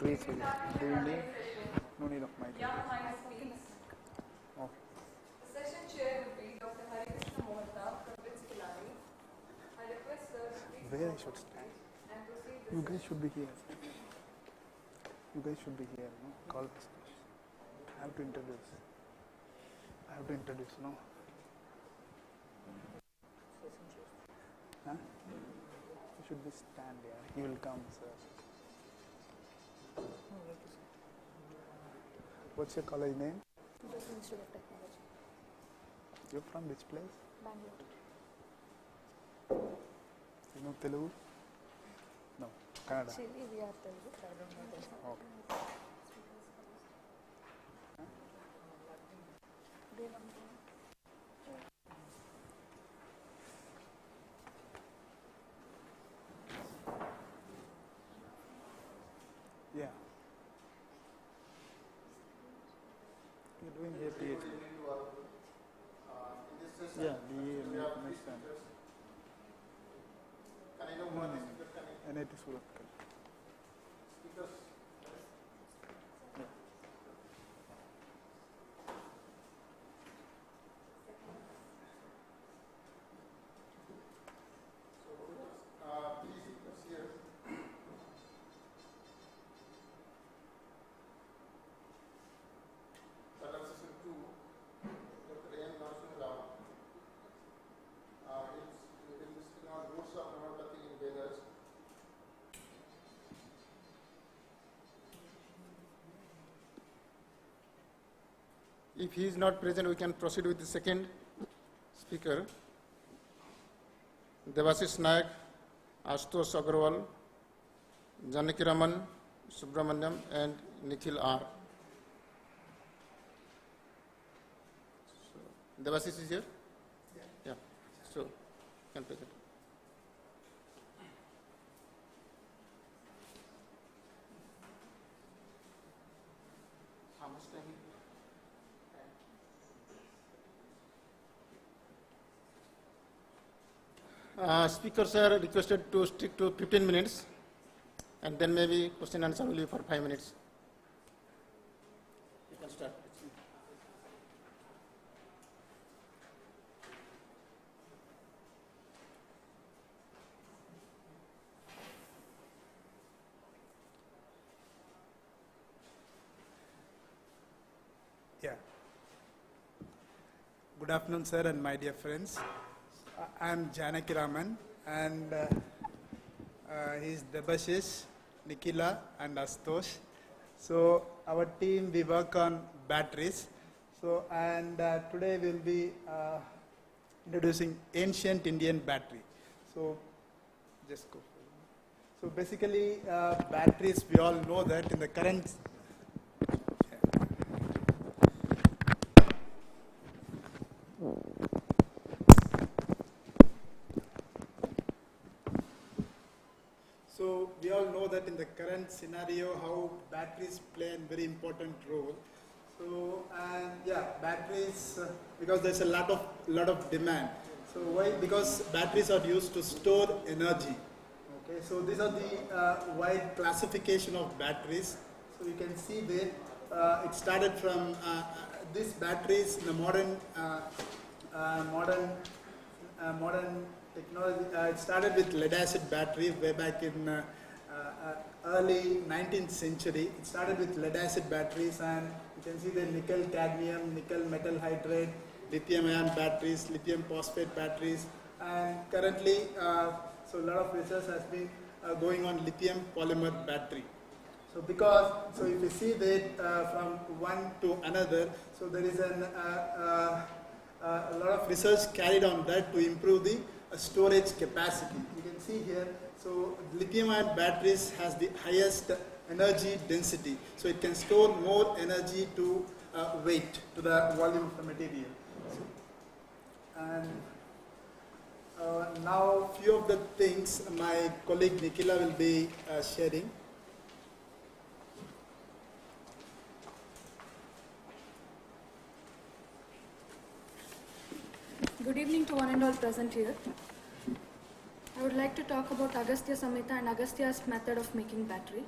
will reach it. Do you need? No need of mic. Yeah, mine speaks. Okay. The session chair will be Dr. Harikrishna Mohta from BITS Pilani. I request sir to please Where I come should on stand? stage and proceed You with guys should be here. You guys should be here. No? Call this. I have to introduce. No? Huh? You should be stand here. He will come, sir. What's your college name? Joseph Institute of Technology, You're from which place? Bangalore. You know Telugu? No. Kannada. Actually, we are Telugu, but I don't know this. Okay. Yeah. You're doing here PhD. Yeah, BA, understand. NIT Surat. If he is not present, we can proceed with the second speaker, Devashish Nayak, Ashutosh Agarwal, Janaki Raman, Subramanyam, and Nikhil R. So, Devashish is here? Yeah. So, you can present. How much time? Speakers are requested to stick to 15 minutes, and then maybe question and answer will be for 5 minutes. You can start. Yeah. Good afternoon, sir, and my dear friends. I am Janaki Raman, and he's Devashish, Nikhila, and Ashutosh. So our team, we work on batteries. So and today we'll be introducing ancient Indian battery. So just go. So basically, batteries, we all know that in the current. So we all know that in the current scenario, how batteries play a very important role. So and yeah, batteries because there's a lot of demand. So why? Because batteries are used to store energy. Okay, so these are the wide classification of batteries. So you can see that it started from these batteries in the modern technology. It started with lead acid battery way back in early 19th century. It started with lead acid batteries, and you can see the nickel cadmium, nickel metal hydride, lithium ion batteries, lithium phosphate batteries, and currently so a lot of research has been going on lithium polymer battery. So if you see that from one to another, so there is a lot of research carried on that to improve the storage capacity. You can see here, so lithium-ion batteries has the highest energy density, so it can store more energy to weight, to the volume of the material. And now few of the things my colleague Nikhila will be sharing. Good evening to one and all present here. I would like to talk about Agastya Samhita and Agastya's method of making battery.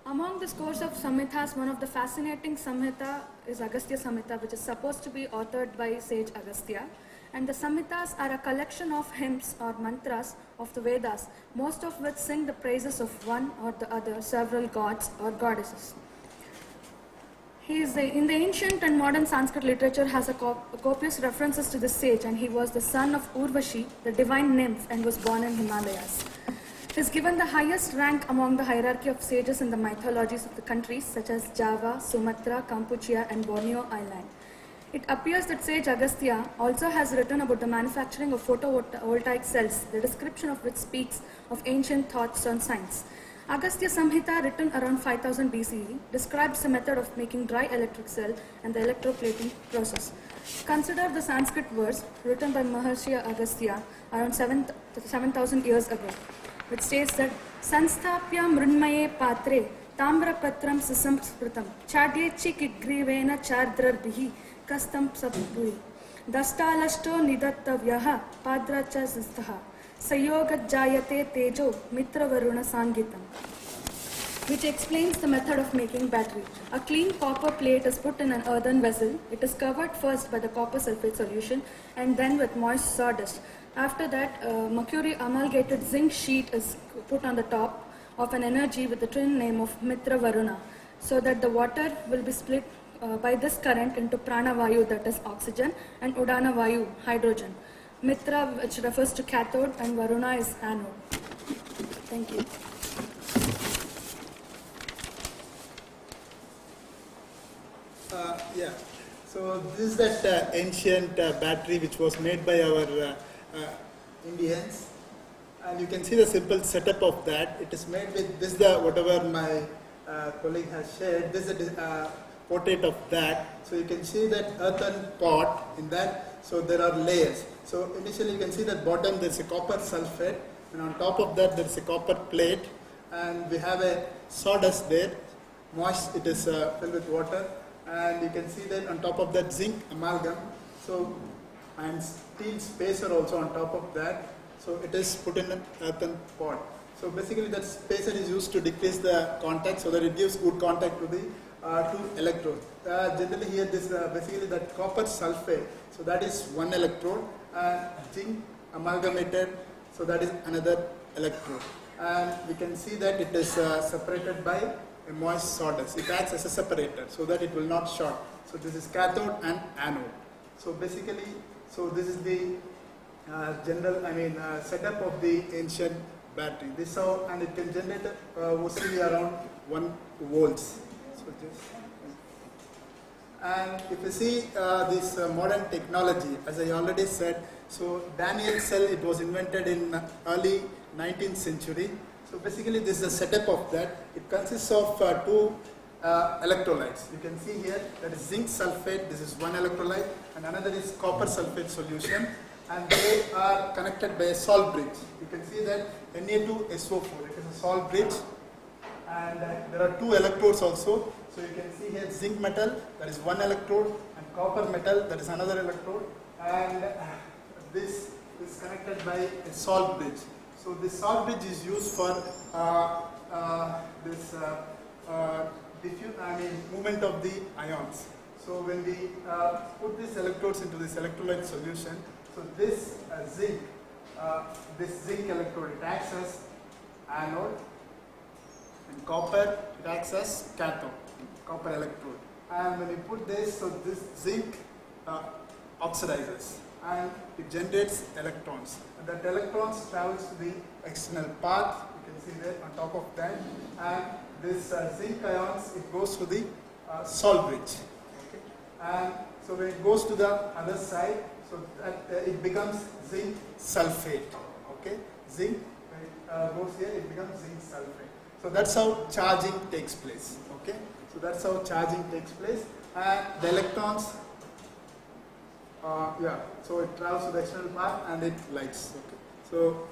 Among the scores of Samhitas, one of the fascinating Samhita is Agastya Samhita, which is supposed to be authored by sage Agastya. And the Samhitas are a collection of hymns or mantras of the Vedas, most of which sing the praises of one or the other several gods or goddesses. In the ancient and modern Sanskrit literature has copious references to this sage, and he was the son of Urvashi, the divine nymph, and was born in Himalayas. He is given the highest rank among the hierarchy of sages in the mythologies of the countries such as Java, Sumatra, Kampuchea, and Borneo Island. It appears that sage Agastya also has written about the manufacturing of photovoltaic cells, the description of which speaks of ancient thoughts on science. Agastya Samhita, written around 5000 BCE, describes the method of making dry electric cell and the electroplating process. Consider the Sanskrit verse written by Maharshi Agastya around 7000 years ago, which states that Sanstapya mrunmaye patre tamra patram sisamspritam chadye chikiggrivena chardradbihi kastam sabpuri dastalashto nidattavyaha padracha sistaha sayogat jayate tejo mitra varuna sangitam, which explains the method of making battery. A clean copper plate is put in an earthen vessel. It is covered first by the copper sulfate solution and then with moist sawdust. After that, mercury amalgated zinc sheet is put on the top of an energy with the twin name of Mitra Varuna, so that the water will be split by this current into Prana Vayu, that is oxygen, and Udana Vayu, hydrogen. Mitra, which refers to cathode, and Varuna is anode. Thank you. Yeah, so this is that ancient battery which was made by our Indians, and you can see the simple setup of that. It is made with this, whatever my colleague has shared. This is a portrait of that. So you can see that earthen pot in that. So there are layers. So initially you can see that bottom there is a copper sulfate, and on top of that there is a copper plate, and we have a sawdust there. Moist, it is filled with water. And you can see that on top of that zinc amalgam, so, and steel spacer also on top of that. So it is put in an earthen pot. So basically that spacer is used to decrease the contact so that it gives good contact to the two electrodes. Generally here this basically that copper sulfate, so that is one electrode, and zinc amalgamated, so that is another electrode. And we can see that it is separated by a moist sawdust. It acts as a separator so that it will not short. So this is cathode and anode. So basically, so this is the general, setup of the ancient battery. This how, and it can generate mostly around 1 volts. So just, and if you see this modern technology, as I already said, so Daniel cell, it was invented in early 19th century. So basically this is the setup of that. It consists of two electrolytes. You can see here that is zinc sulfate, this is one electrolyte, and another is copper sulfate solution, and they are connected by a salt bridge. You can see that Na2SO4, it is a salt bridge, and there are two electrodes also. So you can see here zinc metal, that is one electrode, and copper metal, that is another electrode, and this is connected by a salt bridge. So this salt bridge is used for movement of the ions. So when we put these electrodes into this electrolyte solution, so this zinc electrode, it acts as anode, and copper, it acts as cathode, copper electrode. And when you put this, so this zinc oxidizes and it generates electrons. And that electrons travels to the external path. You can see there on top of that. And this zinc ions, it goes to the salt bridge. Okay. And so when it goes to the other side, so that it becomes zinc sulfate. Okay. Zinc, when it goes here, it becomes zinc sulfate. So that's how charging takes place. Okay. So that's how charging takes place. And the electrons, so it travels to the external path and it lights. Okay. So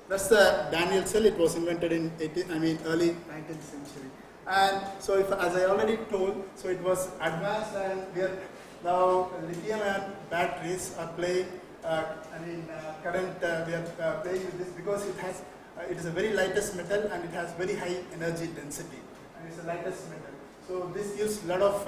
that's the Daniel cell. It was invented in early 19th century. And so, as I already told, so it was advanced, and we are now lithium-ion batteries are playing. Current we are playing with this because it has It is a very lightest metal and it has very high energy density. And it's the lightest metal. So this gives a lot of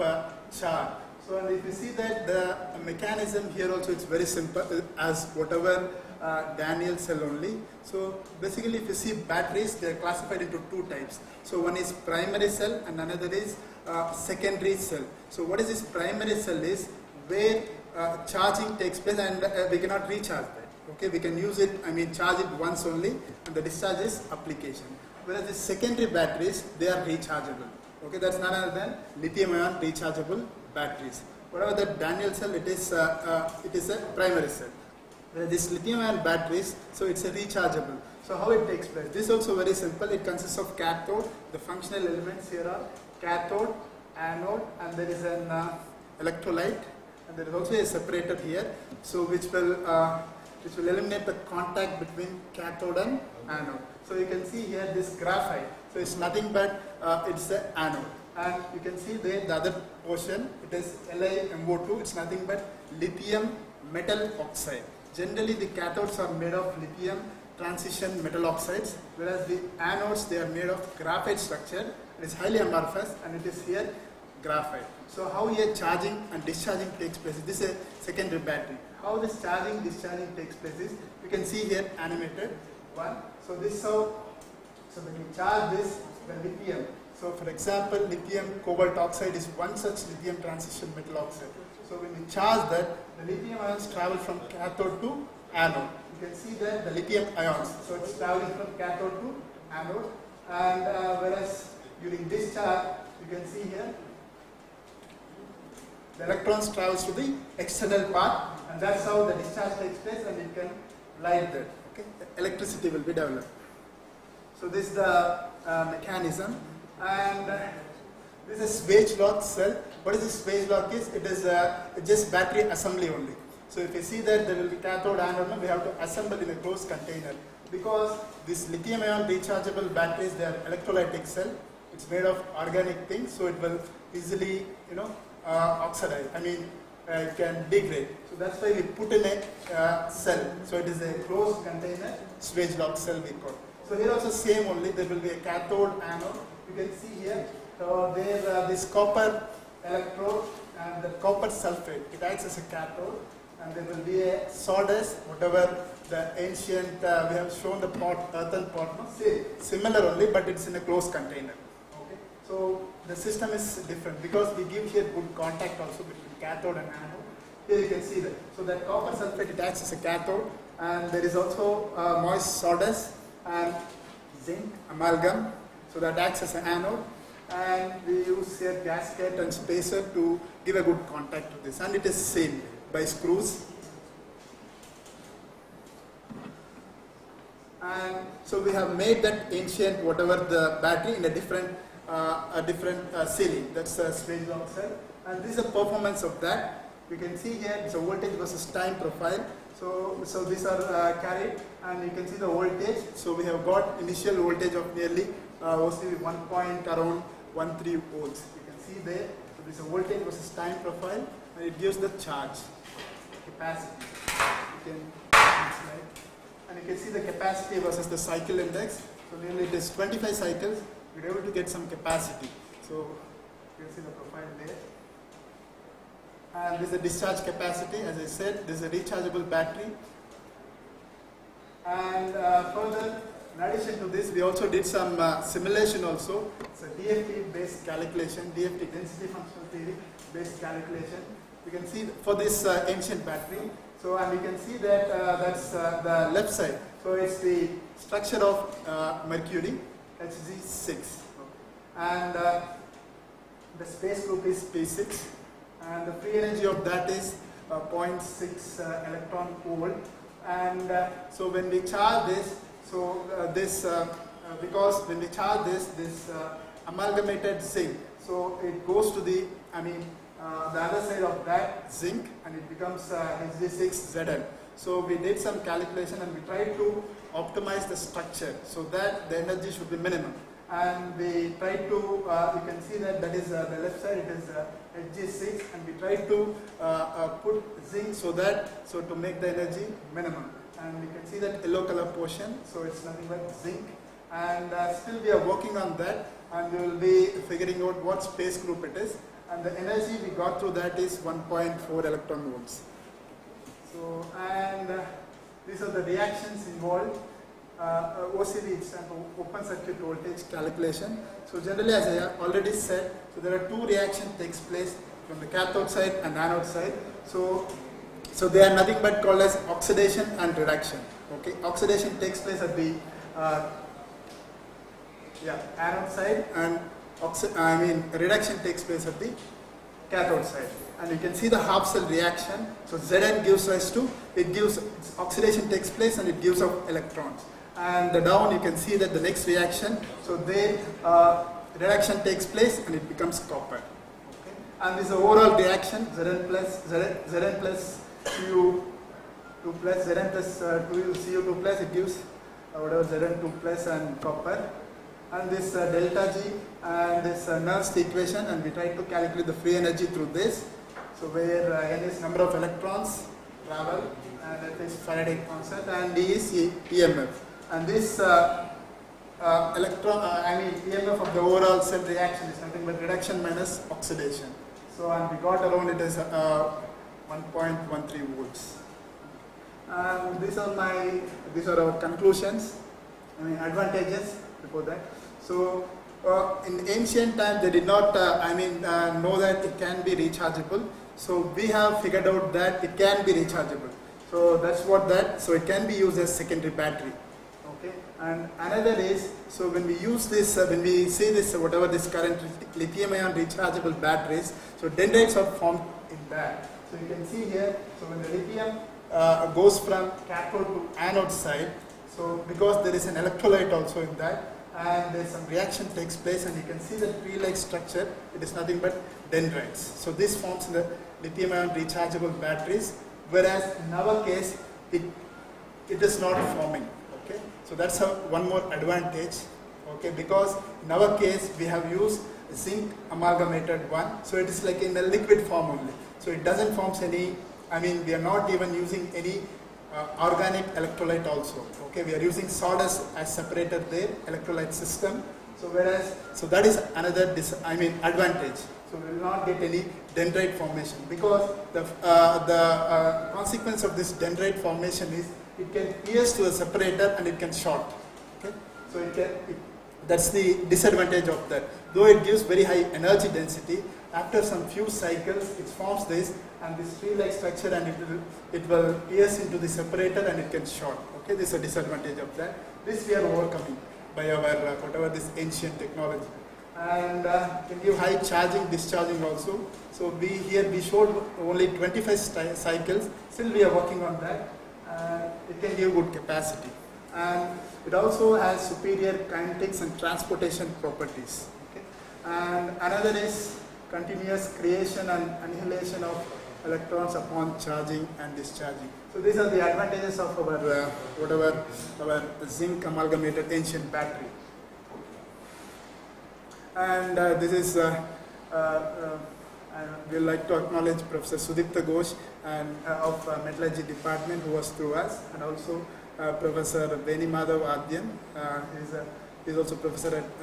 charge. So and if you see that the mechanism here also it's very simple as whatever Daniell cell only. So basically if you see batteries, they are classified into two types. So one is primary cell and another is secondary cell. So what is this primary cell is where charging takes place and we cannot recharge that. Okay, we can use it, charge it once only and the discharge is application. Whereas the secondary batteries, they are rechargeable. Okay, that's none other than lithium-ion rechargeable batteries. Whatever the Daniell cell, it is a primary cell. Whereas this lithium-ion batteries, so it's a rechargeable. So how it takes place? This is also very simple. It consists of cathode. The functional elements here are cathode, anode, and there is an electrolyte, and there is also a separator here. So which will eliminate the contact between cathode and anode. So you can see here this graphite. So it's nothing but it's the anode. And you can see there the other portion, it is LiMO2, it's nothing but lithium metal oxide. Generally the cathodes are made of lithium transition metal oxides, whereas the anodes, they are made of graphite structure. It is highly amorphous and it is here graphite. So how here charging and discharging takes place, this is a secondary battery. How this charging, discharging takes place is, you can see here animated one. So this how, so when you charge this, the lithium, so for example, lithium cobalt oxide is one such lithium transition metal oxide. So when you charge that, the lithium ions travel from cathode to anode. You can see that the lithium ions, so it's traveling from cathode to anode, and whereas during discharge, you can see here, the electrons travels to the external part, and that's how the discharge takes place, and it can light that. Okay, electricity will be developed. So this is the mechanism, and this is Swage-Lok cell. What is this Swage-Lok is? It is just battery assembly only. So if you see that there will be cathode anode, we have to assemble in a closed container, because this lithium-ion rechargeable batteries, they are electrolytic cell. It's made of organic things, so it will easily, oxidize. It can degrade. So that's why we put in a cell. So it is a closed container, Swage-Lok cell we call. So here also same only, there will be a cathode anode. You can see here, so there this copper electrode and the copper sulfate, it acts as a cathode, and there will be a sawdust, whatever the ancient, we have shown the pot, earthen pot, similar only, but it's in a closed container. Okay. So the system is different because we give here good contact also between cathode and anode. Here you can see that. So that copper sulfate, it acts as a cathode, and there is also moist sawdust and zinc amalgam, so that acts as an anode, and we use here gasket and spacer to give a good contact to this, and it is sealed by screws. And so we have made that ancient whatever the battery in a different sealing. That's a Swage-Lok cell, and this is the performance of that. You can see here it's a voltage versus time profile. So these are carried, and you can see the voltage. So we have got initial voltage of nearly mostly 1.13 volts. You can see there. So this is a voltage versus time profile, and it gives the charge capacity. You can see the capacity versus the cycle index. So nearly it is 25 cycles. We're able to get some capacity. So you can see the profile there. And this is the discharge capacity. As I said, this is a rechargeable battery. And further, in addition to this, we also did some simulation also. It's a DFT based calculation, DFT density functional theory based calculation. You can see for this ancient battery. So, and you can see that that's the left side. So it's the structure of mercury, Hg6. And the space group is P6. And the free energy of that is 0.6 electron volt. And so when we charge this, so because when we charge this amalgamated zinc, so it goes to the the other side of that zinc, and it becomes Hg6Zn. So we did some calculation and we tried to optimize the structure so that the energy should be minimum. And we tried to, you can see that is the left side, it is Hg6, and we tried to put zinc so to make the energy minimum. and you can see that yellow color portion, so it's nothing but zinc. And still we are working on that, and we will be figuring out what space group it is. And the energy we got through that is 1.4 electron volts. So, and these are the reactions involved. OCV stands for open circuit voltage calculation. So generally, as I already said, so there are two reactions takes place from the cathode side and anode side. So they are nothing but called as oxidation and reduction. Okay, oxidation takes place at the anode side, and reduction takes place at the cathode side. And you can see the half cell reaction. So Zn gives rise to, it gives, oxidation takes place and it gives out electrons. And the down you can see that the next reaction, so there reduction takes place and it becomes copper. Okay? And this is the overall reaction, Zn plus Cu2 plus, Zn plus 2Cu2 plus, it gives whatever Zn2 plus and copper. And this delta G and this Nernst equation, and we try to calculate the free energy through this. So where N is number of electrons travel, and that is Faraday constant, and D is EMF. And this EMF of the overall cell reaction is nothing but reduction minus oxidation. So, and we got around it as 1.13 volts. And these are our conclusions. Advantages before that. So in ancient times they did not know that it can be rechargeable. So we have figured out that it can be rechargeable. So that's what that. So it can be used as secondary battery. Okay. And another is, so when we use this, when we see this, whatever this current lithium-ion rechargeable batteries, so dendrites are formed in that. So you can see here. So when the lithium goes from cathode to anode side, so because there is an electrolyte also in that, and there's some reaction takes place, and you can see the tree-like structure, it is nothing but dendrites. So this forms the lithium-ion rechargeable batteries, whereas in our case, it is not forming. Okay, so that's one more advantage. Okay, because in our case we have used zinc amalgamated one, so it is like in a liquid form only. So it doesn't form any. We are not even using any organic electrolyte also. Okay, we are using sawdust as separator there, electrolyte system. So that is another advantage. So we will not get any dendrite formation, because the consequence of this dendrite formation is it can pierce to a separator and it can short. Okay, so that's the disadvantage of that. Though it gives very high energy density, after some few cycles it forms this and this tree-like structure, and it will pierce into the separator and it can short. Okay, this is a disadvantage of that. This we are overcoming by our whatever this ancient technology. And can give high charging, discharging also. So we showed only 25 cycles. Still we are working on that. It can give good capacity, and it also has superior kinetics and transportation properties. Okay? And another is continuous creation and annihilation of electrons upon charging and discharging. So these are the advantages of our our zinc amalgamated ancient battery. And this is we would like to acknowledge Professor Sudipta Ghosh and of Metallurgy Department, who was through us, and also Professor Veni Madhav Adyan. He is also professor at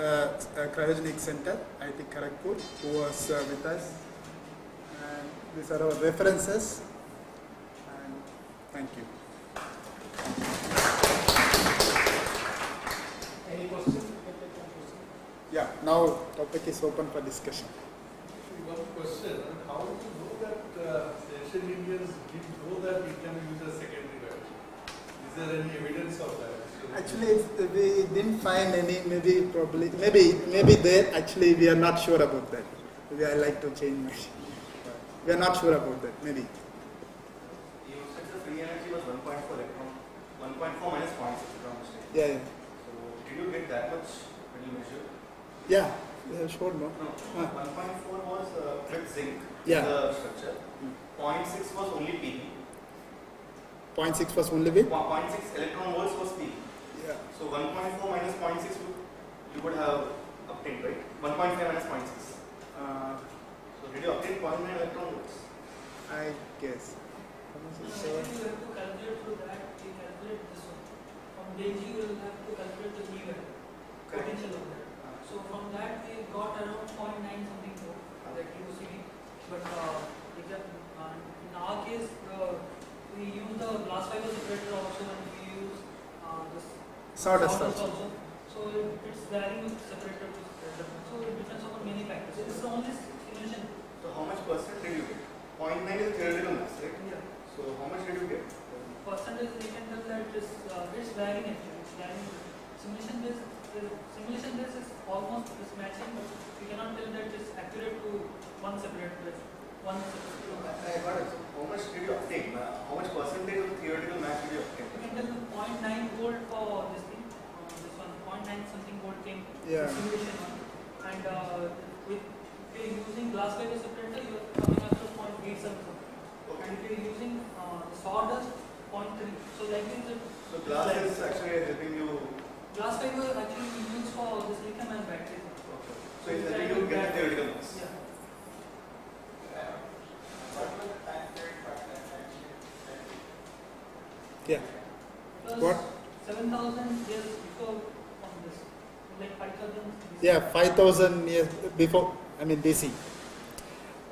Cryogenic Center, IIT Kharagpur, who was with us. And these are our references. And thank you. Any questions? Yeah, now topic is open for discussion. One question: how do you know that ancient Indians didn't know that we can use a secondary battery? Is there any evidence of that? Actually, we didn't find any. Maybe there. Actually, we are not sure about that. Maybe I like to change my. We are not sure about that. Maybe. You said the free energy was 1.4 electron, 1.4 minus 0.6 electron. Yeah. So did you get that much when you measured? Yeah. Yeah. Sure. No. No. 1.4 was with zinc. Yeah. The structure. 0.6 was only Pb. 0.6 was only with. 0.6 electron volts was Pb. Yeah. So 1.4 minus 0.6 you would have obtained, right? 1.5 minus 0.6. So did you obtain 0.9 electron volts? I guess. You have to calculate through that. we calculate this one. From del G, we will have to calculate the E value, potential of that. So from that, we got around 0.9 something volt, that UCD. But in our case, we use the glass fiber separator also, and we use this Sawdust also. also. So it's varying with separator to separator. So it depends on many factors. This is the only simulation. So how much percent did you get? 0.9 is theoretical mass, right? Yeah. So how much did you get? Percentage we can tell that it's varying actually. It's varying. Simulation base is almost matching, but we cannot tell that it's accurate to one separate base. I got it. How much did you obtain? How much percentage of theoretical mass did you obtain? We can tell 0.9 volt for this thing. This one 0.9 something volt came. Yeah. Simulation one. And if you're using glass fiber separator, you are coming up to 0.87. Okay. And if you're using sawdust, 0.3. So like this. So glass is actually helping you. Glass fiber actually we use for this lithium-ion batteries. Okay. So it's helping you get the theoretical mass. Yeah. Yeah. Plus What? 7,000 years before on this. Like 5,000. Yeah, 5,000 years before, I mean BC.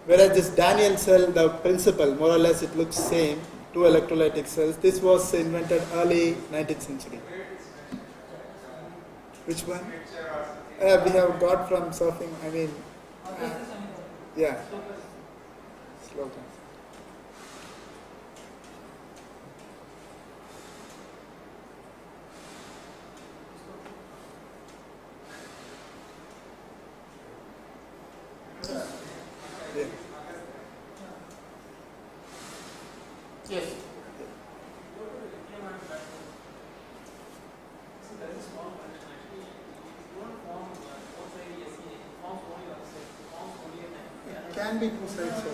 Whereas this Daniel cell, the principle, more or less it looks same, two electrolytic cells. This was invented early 19th century. Which one? We have got from surfing, I mean, yeah, slogan. Yeah. Yes. Can be two sides also.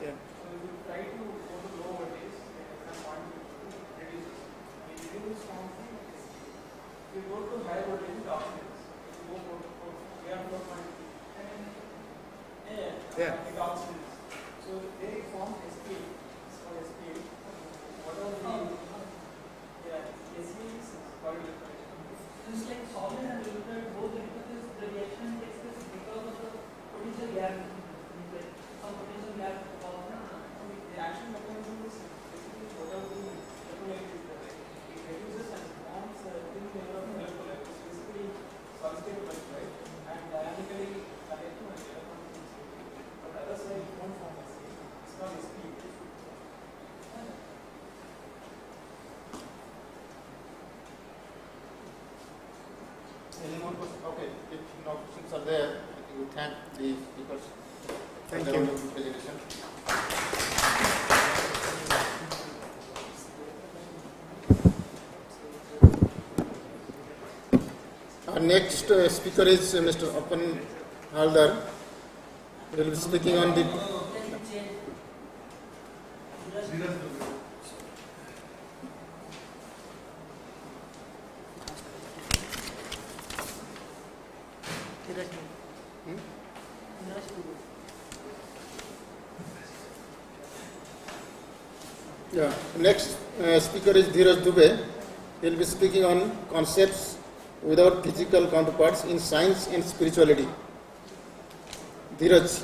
Yeah. Yeah. So they form SPA. It's called SPA. What are the SPA is called It's like solid and liquid, both the reaction takes place because of the potential gap. Some potential gap. the action mechanism is basically whatever the electrolyte is there. It reduces and forms a thin layer of electrolyte. It's basically solid state electrolyte and dynamically connect to an electron. But other side it won't form SPA. It's called SPA. Any more questions? Okay, if no questions are there, I think we thank the speakers. Thank for you. their wonderful presentation. Our next speaker is Mr. Apan Haldar. He will be speaking on the next speaker is Dheeraj Dubey. He will be speaking on concepts without physical counterparts in science and spirituality. Dheeraj.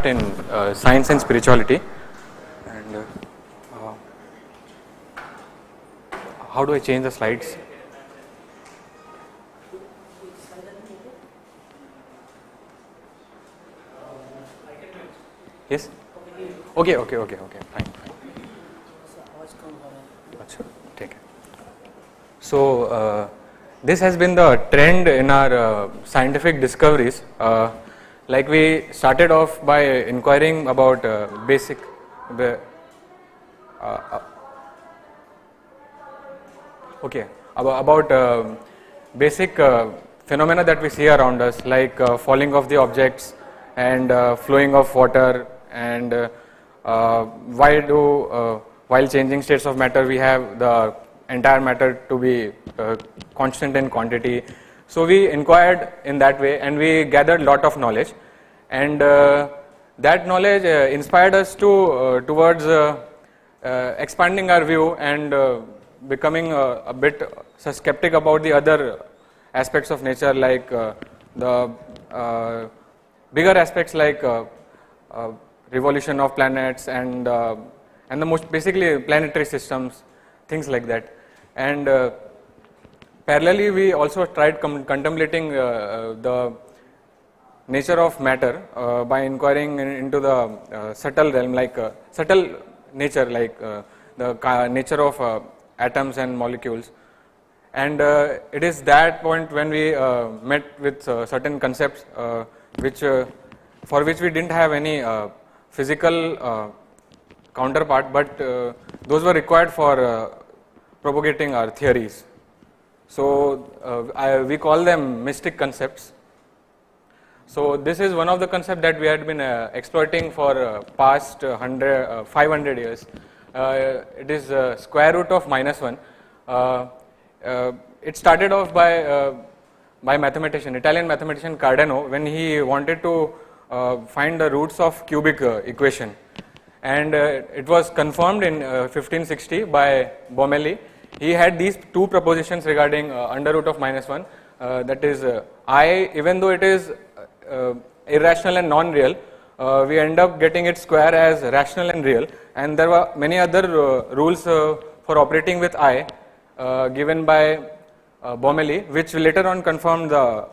In science and spirituality, and how do I change the slides? Yes. Okay. Fine. Achha, take it. So this has been the trend in our scientific discoveries. Like we started off by inquiring about basic. Okay. about basic phenomena that we see around us, like falling of the objects and flowing of water, and while changing states of matter we have the entire matter to be constant in quantity. So we inquired in that way and we gathered lot of knowledge, and that knowledge inspired us to towards expanding our view and becoming a bit skeptic about the other aspects of nature, like the bigger aspects like revolution of planets and the most basically planetary systems, things like that. And parallelly we also tried contemplating the nature of matter by inquiring into the subtle realm, like subtle nature, like the nature of atoms and molecules. And it is that point when we met with certain concepts for which we didn't have any physical counterpart, but those were required for propagating our theories. So we call them mystic concepts. So this is one of the concepts that we had been exploiting for past 500 years. It is square root of -1. It started off by mathematician, Italian mathematician Cardano, when he wanted to find the roots of cubic equation, and it was confirmed in 1560 by Bomelli. He had these two propositions regarding under root of -1, that is I, even though it is irrational and non-real, we end up getting its square as rational and real, and there were many other rules for operating with I given by Bomelli, which later on confirmed the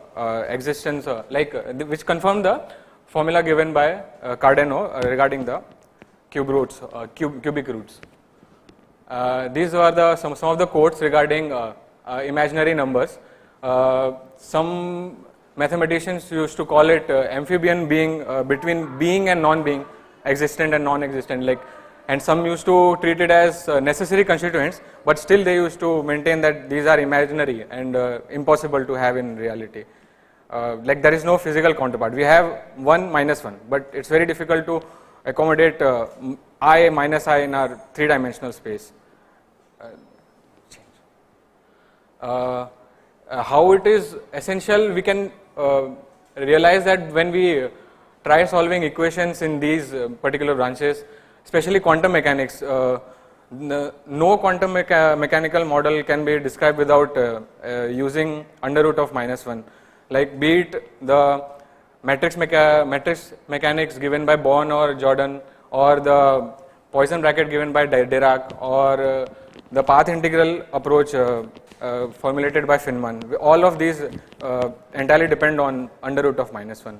existence, which confirmed the formula given by Cardano regarding the cubic roots. These were some of the quotes regarding imaginary numbers. Some mathematicians used to call it amphibian being between being and non-being, existent and non-existent, and some used to treat it as necessary constituents, but still they used to maintain that these are imaginary and impossible to have in reality. Like there is no physical counterpart. We have 1 minus 1, but it's very difficult to accommodate I minus I in our three-dimensional space. How it is essential, we can realize that when we try solving equations in these particular branches, especially quantum mechanics, no quantum mechanical model can be described without using under root of -1. Like be it the matrix mechanics given by Born or Jordan, or the Poisson bracket given by Dirac, or the path integral approach formulated by Feynman. All of these entirely depend on under root of -1.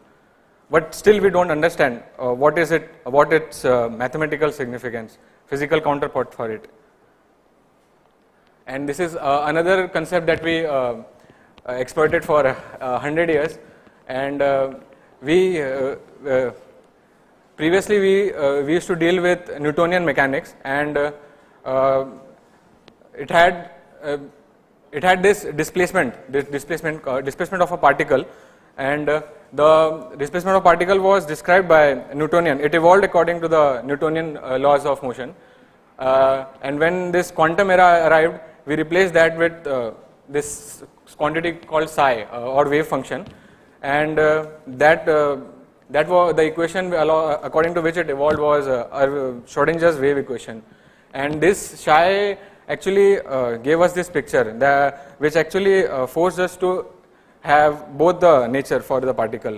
But still we don't understand what is it, what its mathematical significance, physical counterpart for it. And this is another concept that we exploited for 100 years, and previously we used to deal with Newtonian mechanics, and it had this displacement of a particle, and the displacement of particle was described by Newtonian. It evolved according to the Newtonian laws of motion, and when this quantum era arrived, we replaced that with this quantity called psi, or wave function, and that was the equation according to which it evolved was Schrodinger's wave equation. And this psi actually gave us this picture, which actually forced us to have both the nature for the particle.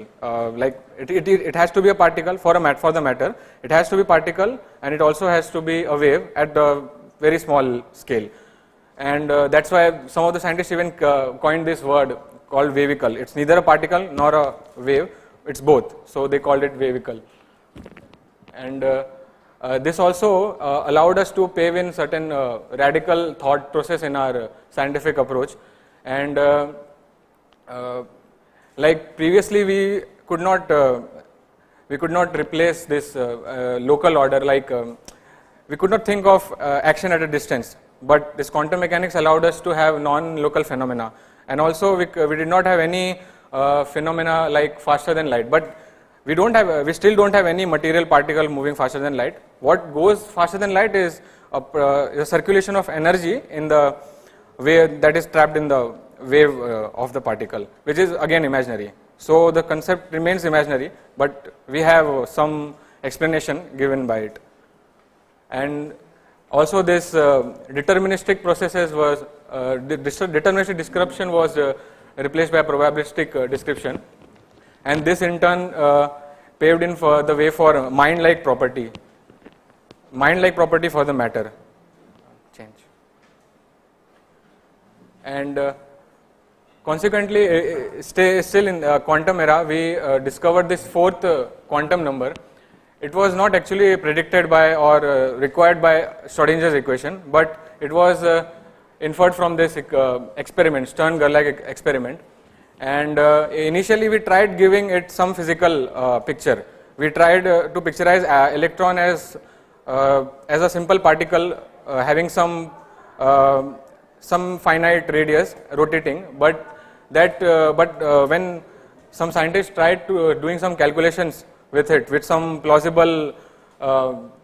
Like it has to be a particle for the matter. It has to be particle, and it also has to be a wave at the very small scale. And that's why some of the scientists even coined this word called wavicle. It's neither a particle nor a wave, it's both. So they called it wavicle. And this also allowed us to pave in certain radical thought process in our scientific approach. And like previously we could not replace this local order, like we could not think of action at a distance. but this quantum mechanics allowed us to have non-local phenomena, and also we did not have any phenomena like faster than light, but we still don't have any material particle moving faster than light. What goes faster than light is a circulation of energy in the wave that is trapped in the wave of the particle, which is again imaginary. So the concept remains imaginary, but we have some explanation given by it. And also this deterministic processes was, deterministic description was replaced by probabilistic description, and this in turn paved in for the way for mind-like property for the matter. Change. And consequently, still in the quantum era, we discovered this fourth quantum number. It was not actually predicted by or required by Schrodinger's equation, but it was inferred from this experiment, Stern-Gerlach experiment. And initially we tried giving it some physical picture. We tried to picturize electron as a simple particle having some finite radius rotating, but when some scientists tried to doing some calculations with it, with some plausible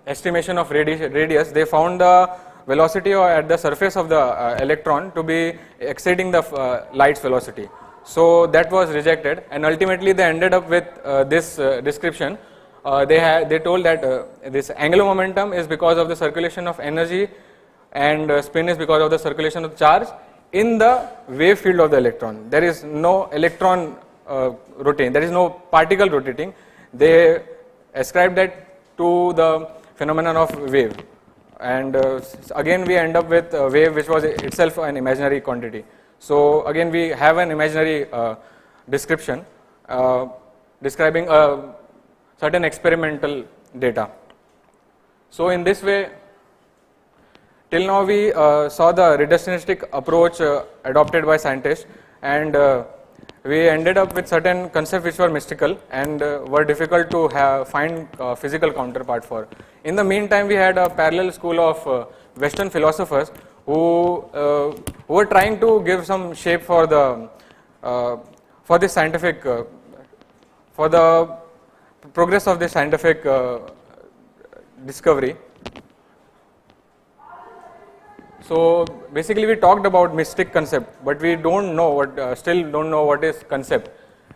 estimation of radius, they found the velocity at the surface of the electron to be exceeding the light's velocity. So that was rejected, and ultimately they ended up with this description. They told that this angular momentum is because of the circulation of energy, and spin is because of the circulation of charge in the wave field of the electron. There is no electron rotating, there is no particle rotating. They ascribed that to the phenomenon of wave, and again we end up with a wave which was itself an imaginary quantity. So again we have an imaginary description describing a certain experimental data. So in this way, till now we saw the reductionistic approach adopted by scientists, and we ended up with certain concepts which were mystical and were difficult to find physical counterpart for. In the meantime, we had a parallel school of Western philosophers who were trying to give some shape for this scientific for the progress of this scientific discovery. So basically we talked about mystic concept, but we don't know what, still don't know what is concept.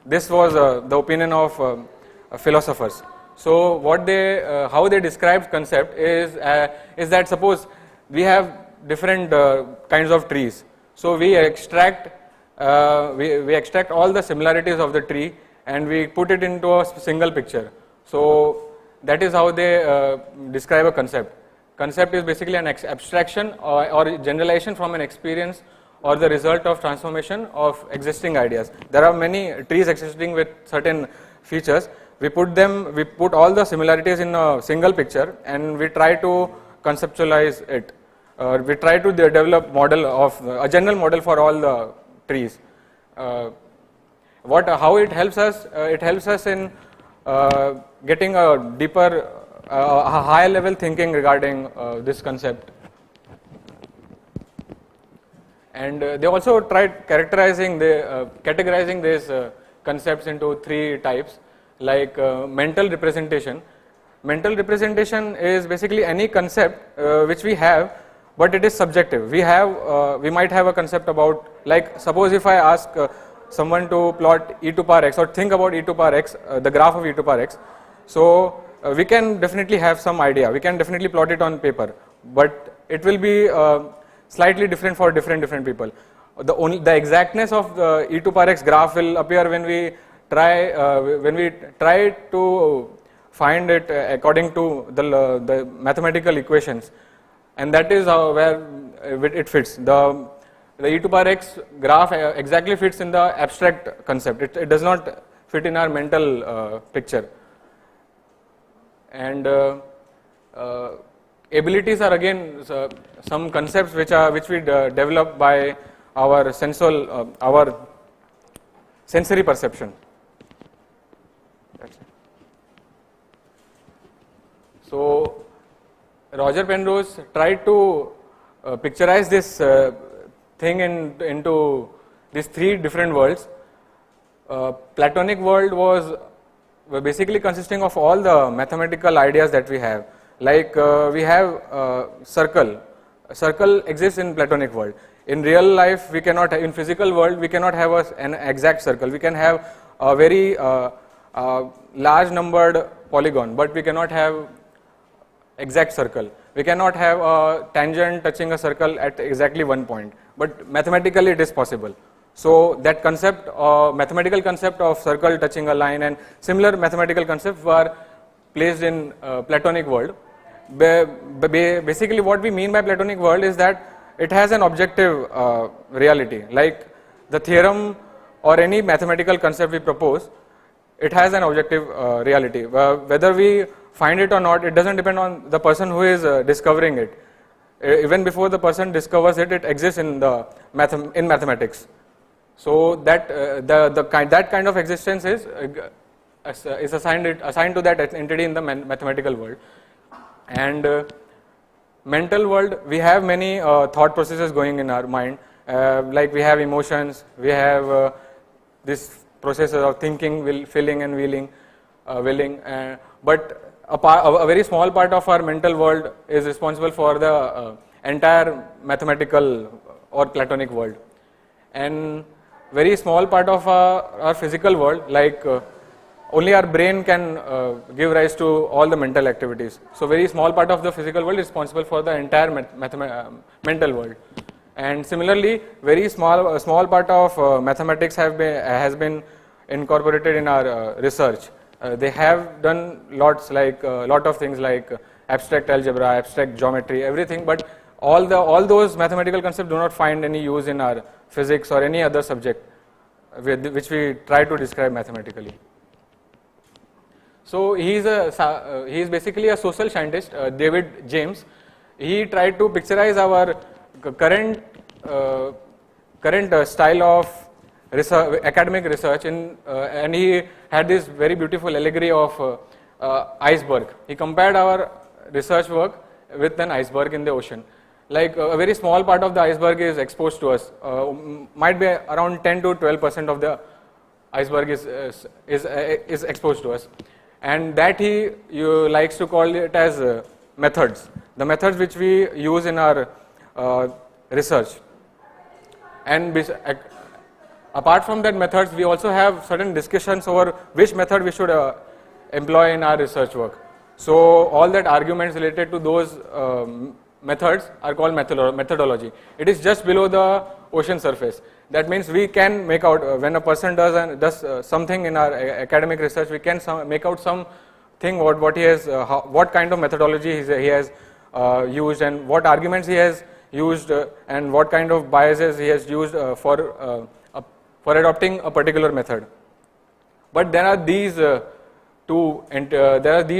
This was the opinion of philosophers. So what how they described concept is that suppose we have different kinds of trees. So we extract all the similarities of the tree and we put it into a single picture. So that is how they describe a concept. Concept is basically an abstraction or generalization from an experience or the result of transformation of existing ideas. There are many trees existing with certain features. We put all the similarities in a single picture and we try to conceptualize it. We try to develop a general model for all the trees. How it helps us? It helps us in getting a deeper, a higher level thinking regarding this concept. And they also tried categorizing these concepts into three types, like mental representation. Mental representation is basically any concept which we have, but it is subjective. We might have a concept about, like suppose if I ask someone to plot e to power x or think about e to power x, the graph of e to power x. So we can definitely have some idea. We can definitely plot it on paper, but it will be slightly different for different people. The exactness of the e to power x graph will appear when we try to find it according to the mathematical equations, and that is where it fits. The e to power x graph exactly fits in the abstract concept. It does not fit in our mental picture. And abilities are again some concepts which we develop by our sensory perception. That's it. So Roger Penrose tried to picturize this thing into these three different worlds. Platonic world was basically consisting of all the mathematical ideas that we have. Like we have circle. Circle exists in Platonic world. In real life, we cannot. In physical world, we cannot have an exact circle. We can have a very large numbered polygon, but we cannot have exact circle. We cannot have a tangent touching a circle at exactly one point, but mathematically it is possible. So that concept, mathematical concept of circle touching a line and similar mathematical concepts were placed in Platonic world. Basically what we mean by Platonic world is that it has an objective reality, like the theorem or any mathematical concept we propose, it has an objective reality. Whether we find it or not, it doesn't depend on the person who is discovering it. Even before the person discovers it, it exists in the mathematics. So that that kind of existence is assigned to that entity in the mathematical world. And mental world, we have many thought processes going in our mind. Like we have emotions, we have this processes of thinking, feeling, and willing. But a very small part of our mental world is responsible for the entire mathematical or Platonic world. And very small part of our physical world, like only our brain can give rise to all the mental activities. So very small part of the physical world is responsible for the entire mental world. And similarly, very small part of mathematics has been incorporated in our research. They have done lot of things like abstract algebra, abstract geometry, everything, but all those mathematical concepts do not find any use in our physics or any other subject which we try to describe mathematically. So he is basically a social scientist, David James. He tried to picturize our current style of academic research and he had this very beautiful allegory of iceberg. He compared our research work with an iceberg in the ocean. Like a very small part of the iceberg is exposed to us, might be around 10 to 12% of the iceberg is exposed to us, and that he likes to call it as methods, the methods which we use in our research. And apart from that methods, we also have certain discussions over which method we should employ in our research work. So all that arguments related to those methods are called methodology. It is just below the ocean surface. That means we can make out when a person does something in our academic research, we can make out something what he has, what kind of methodology he has used, and what arguments he has used, and what kind of biases he has used for adopting a particular method. But there are these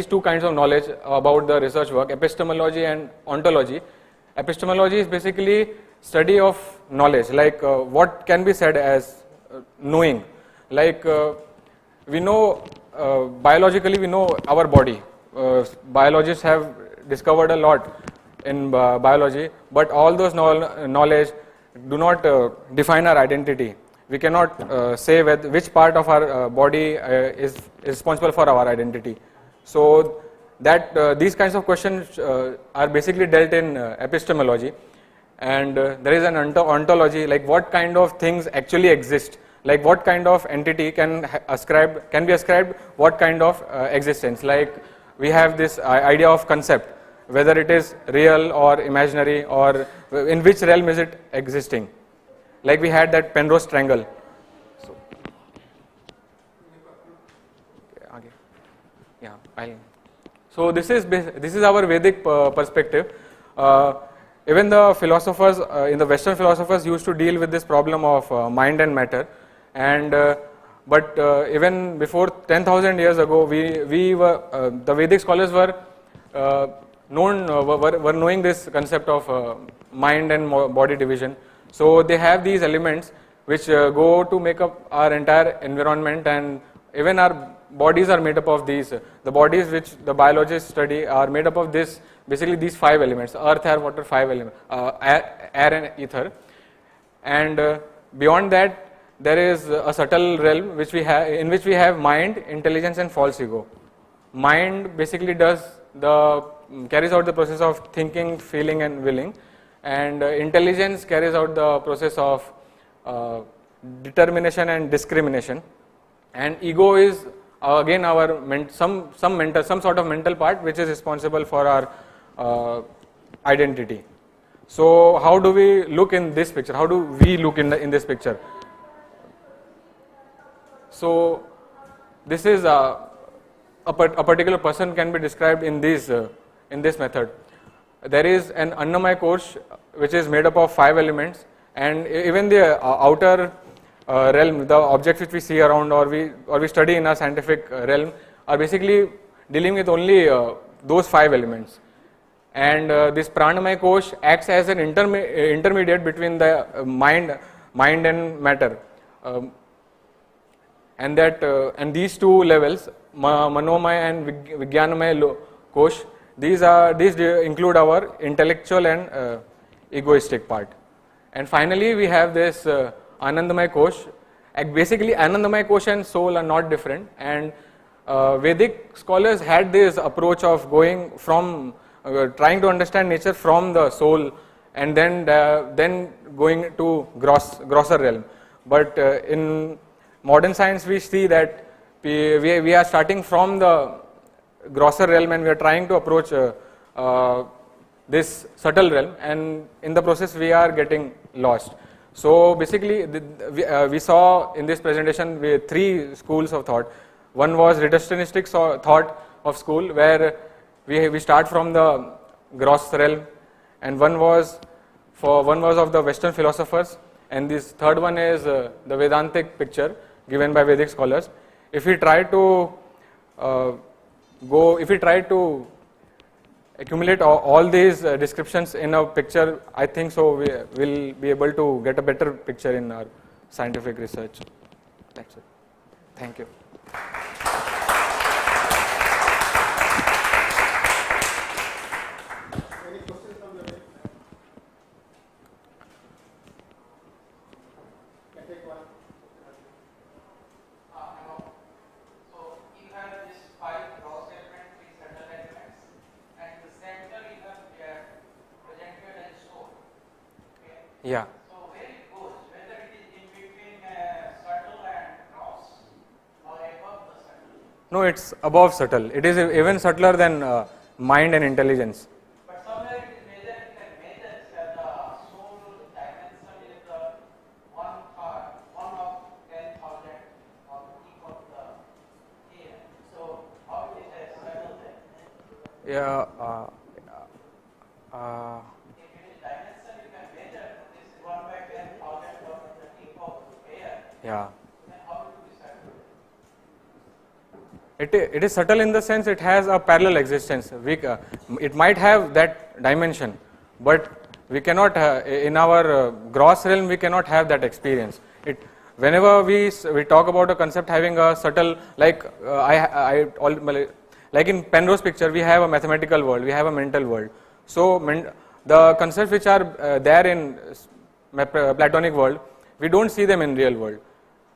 two kinds of knowledge about the research work: epistemology and ontology. Epistemology is basically study of knowledge, like what can be said as knowing. Like we know biologically, we know our body. Biologists have discovered a lot in biology, but all those knowledge do not define our identity. We cannot say which part of our body is responsible for our identity. So that these kinds of questions are basically dealt in epistemology. And there is an ontology, like what kind of things actually exist, like what kind of entity can be ascribed what kind of existence. Like we have this idea of concept, whether it is real or imaginary, or in which realm is it existing. Like we had that Penrose triangle. So this is our Vedic perspective. Even the philosophers, in the Western philosophers, used to deal with this problem of mind and matter. And but even before 10,000 years ago, the Vedic scholars were knowing this concept of mind and body division. So they have these elements which go to make up our entire environment, and even our bodies are made up of these. The bodies which the biologists study are made up of this basically these 5 elements: earth, air, water, 5 elements, air and ether. And beyond that, there is a subtle realm which we have, in which we have mind, intelligence, and false ego. Mind basically carries out the process of thinking, feeling, and willing, and intelligence carries out the process of determination and discrimination, and ego is again our some sort of mental part which is responsible for our identity. So how do we look in this picture? How do we look in this picture? So this is a particular person can be described in this method. There is an Annamaya Kosh which is made up of 5 elements, and even the outer realm, the objects which we see around or we study in our scientific realm are basically dealing with only those 5 elements. And this Pranamaya Kosh acts as an intermediate between the mind and matter. And these 2 levels, Manomaya and Vijnanamaya Kosh, these include our intellectual and egoistic part. And finally, we have this Anandamaya Kosh. Basically, Anandamaya Kosh and soul are not different. And Vedic scholars had this approach of going from trying to understand nature from the soul, and then going to grosser realm. But in modern science, we see that we are starting from the grosser realm and we are trying to approach this subtle realm, and in the process we are getting lost. So basically we saw in this presentation 3 schools of thought. One was reductionistic thought of school, where we start from the gross realm, and one was of the Western philosophers, and this third one is the Vedantic picture given by Vedic scholars. If we try to accumulate all these descriptions in a picture, I think so we will be able to get a better picture in our scientific research. That's it. Thank you. Any questions from the audience? Can take one. So you have this 5 gross elements, 3 subtle elements, and the center you have presented as soul. Okay? Yeah. So where it goes, whether it is in between subtle and gross, or above the subtle. No, it's above subtle. It is even subtler than mind and intelligence. But somewhere it is measured, you can measure the soul dimension is the 1 of 10,000 of equal to the here. So how it is subtle then? Yeah. If it is dimension, you can measure this 1 by 10,000 of the equal here. Yeah. Then how it will be subtle? It is subtle in the sense it has a parallel existence. It might have that dimension, but we cannot in our gross realm we cannot have that experience. Whenever we talk about a concept having a subtle, like like in Penrose picture, we have a mathematical world, we have a mental world. So the concepts which are there in Platonic world, we don't see them in real world.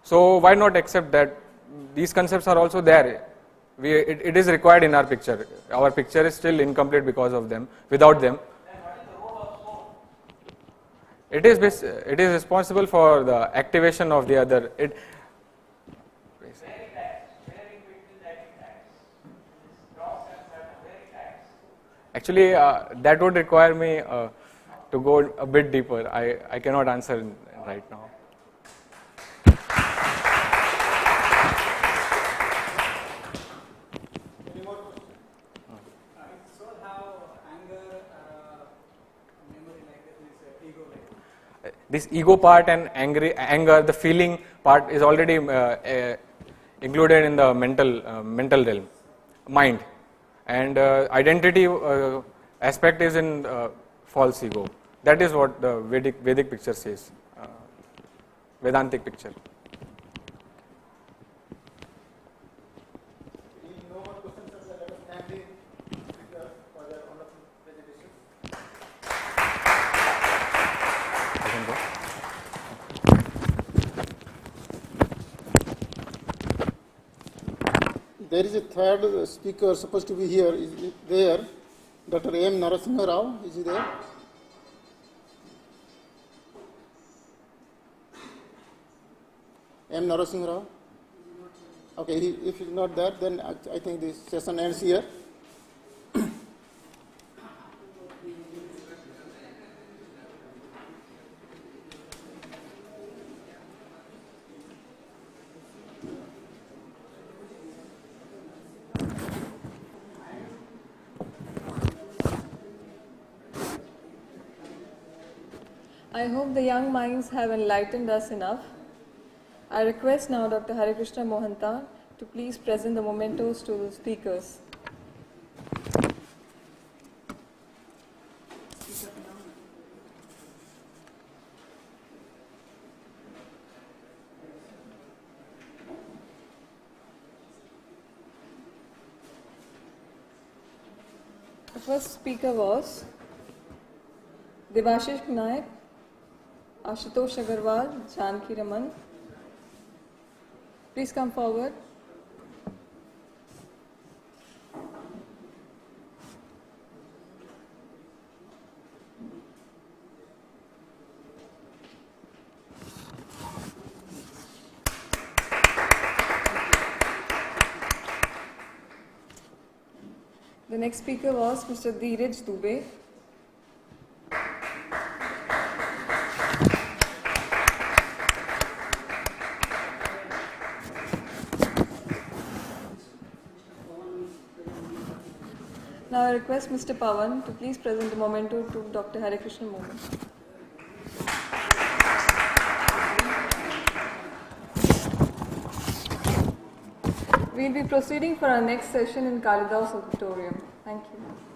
So why not accept that these concepts are also there? It is required in our picture. Our picture is still incomplete because of them. Without them, it is responsible for the activation of the other. Actually, that would require me to go a bit deeper. I cannot answer right now. Any more questions? So how anger, memory like this, ego like This ego part and anger, the feeling part is already included in the mental realm, mind, and identity aspect is in false ego. That is what the Vedic picture says, Vedantic picture. No more questions, sir. Let us thank the speakers for their wonderful there is a third speaker supposed to be here. Is there? Dr. M. Narasimha Rao, is he there? M. Narasimha Rao? Okay, if he's not there, then I think this session ends here. I hope the young minds have enlightened us enough. I request now Dr. Harikrishna Mohanta to please present the mementos to the speakers. The first speaker was Devashish Naik, Ashutosh Agarwal, Janki Raman. Please come forward. The next speaker was Mr. Dheeraj Dubey. Now I request Mr. Pawan to please present the memento to Dr. Harikrishna Mohanta. We will be proceeding for our next session in Kalidas Auditorium. Thank you.